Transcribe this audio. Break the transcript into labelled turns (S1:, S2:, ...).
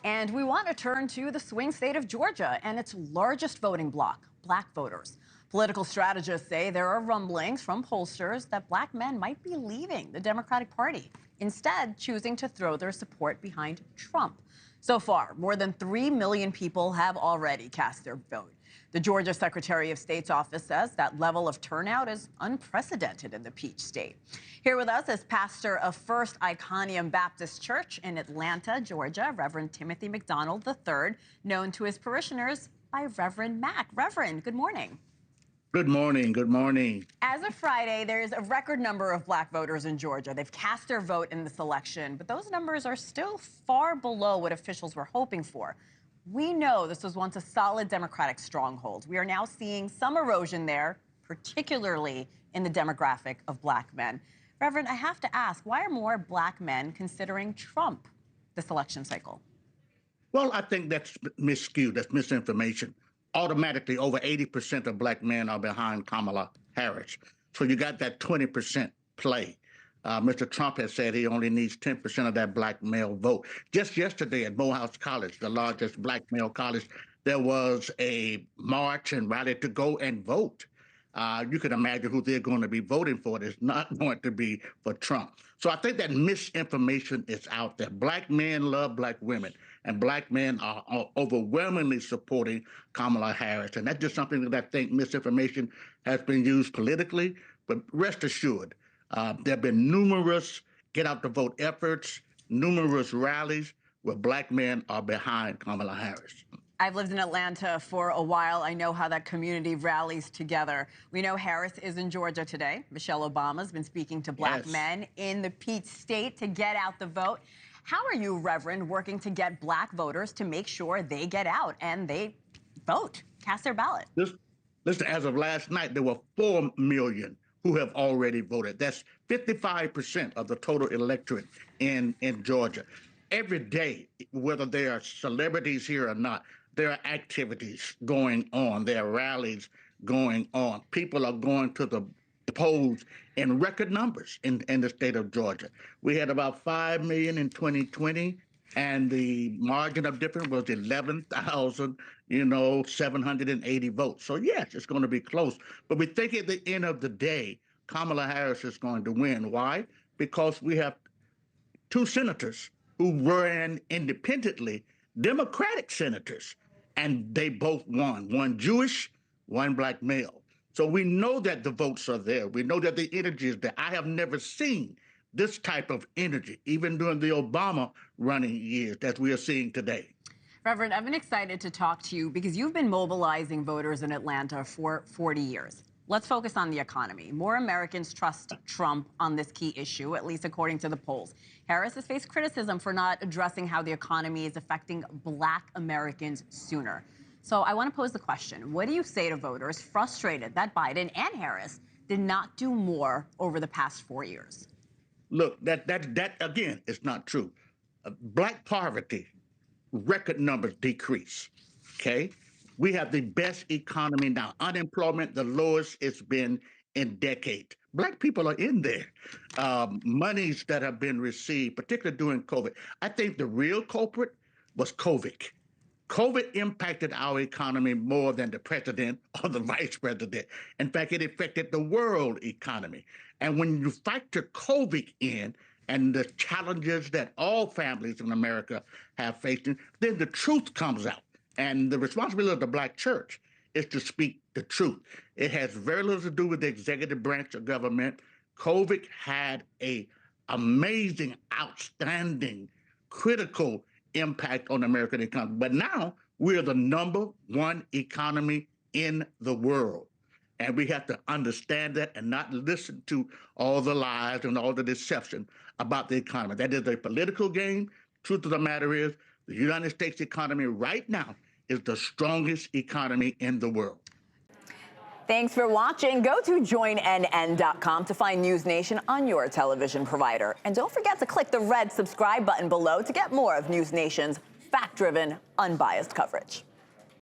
S1: And we want to turn to the swing state of Georgia and its largest voting bloc, black voters. Political strategists say there are rumblings from pollsters that black men might be leaving the Democratic Party, instead choosing to throw their support behind Trump. So far, more than 3 million people have already cast their vote. The Georgia Secretary of State's office says that level of turnout is unprecedented in the Peach State. Here with us is pastor of First Iconium Baptist Church in Atlanta, Georgia, Reverend Timothy McDonald III, known to his parishioners by Reverend Mac. Reverend, good morning.
S2: Good morning. Good morning.
S1: As of Friday, there's a record number of black voters in Georgia. They've cast their vote in this election, but those numbers are still far below what officials were hoping for. We know this was once a solid Democratic stronghold. We are now seeing some erosion there, particularly in the demographic of black men. Reverend, I have to ask, why are more black men considering Trump this election cycle?
S2: Well, I think that's miscued. That's misinformation. Automatically, over 80% of black men are behind Kamala Harris. So you got that 20% play. Mr. Trump has said he only needs 10% of that black male vote. Just yesterday at Morehouse College, the largest black male college, there was a march and rally to go and vote. You can imagine who they're going to be voting for. It's not going to be for Trump. So I think that misinformation is out there. Black men love black women, and black men are overwhelmingly supporting Kamala Harris. And that's just something that I think misinformation has been used politically. But rest assured, there have been numerous get-out-the-vote efforts, numerous rallies where black men are behind Kamala Harris.
S1: I've lived in Atlanta for a while. I know how that community rallies together. We know Harris is in Georgia today. Michelle Obama's been speaking to black men in the Peach State to get out the vote. How are you, Reverend, working to get black voters to make sure they get out and they vote, cast their ballot?
S2: Listen, as of last night, there were 4 million who have already voted. That's 55% of the total electorate in Georgia. Every day, whether they are celebrities here or not, there are activities going on. There are rallies going on. People are going to the polls in record numbers in the state of Georgia. We had about 5 million in 2020, and the margin of difference was 11,780 votes. So yes, it's going to be close. But we think at the end of the day, Kamala Harris is going to win. Why? Because we have 2 senators who ran independently, Democratic senators, and they both won. One Jewish, one black male. So we know that the votes are there. We know that the energy is there. I have never seen this type of energy, even during the Obama running years, that we are seeing today.
S1: Reverend, I've been excited to talk to you because you've been mobilizing voters in Atlanta for 40 years. Let's focus on the economy. More Americans trust Trump on this key issue, at least according to the polls. Harris has faced criticism for not addressing how the economy is affecting black Americans sooner. So I want to pose the question, what do you say to voters frustrated that Biden and Harris did not do more over the past 4 years?
S2: Look, that again is not true. Black poverty, record numbers decrease, okay? We have the best economy now. Unemployment, the lowest it's been in decades. Black people are in there. Monies that have been received, particularly during COVID. I think the real culprit was COVID. COVID impacted our economy more than the president or the vice president. In fact, it affected the world economy. And when you factor COVID in and the challenges that all families in America have faced, then the truth comes out. And the responsibility of the black church is to speak the truth. It has very little to do with the executive branch of government. COVID had an amazing, outstanding, critical impact on the American economy. But now we're the #1 economy in the world. And we have to understand that and not listen to all the lies and all the deception about the economy. That is a political game. Truth of the matter is, the United States economy right now is the strongest economy in the world.
S1: Thanks for watching. Go to joinnn.com to find NewsNation on your television provider. And don't forget to click the red subscribe button below to get more of NewsNation's fact-driven, unbiased coverage.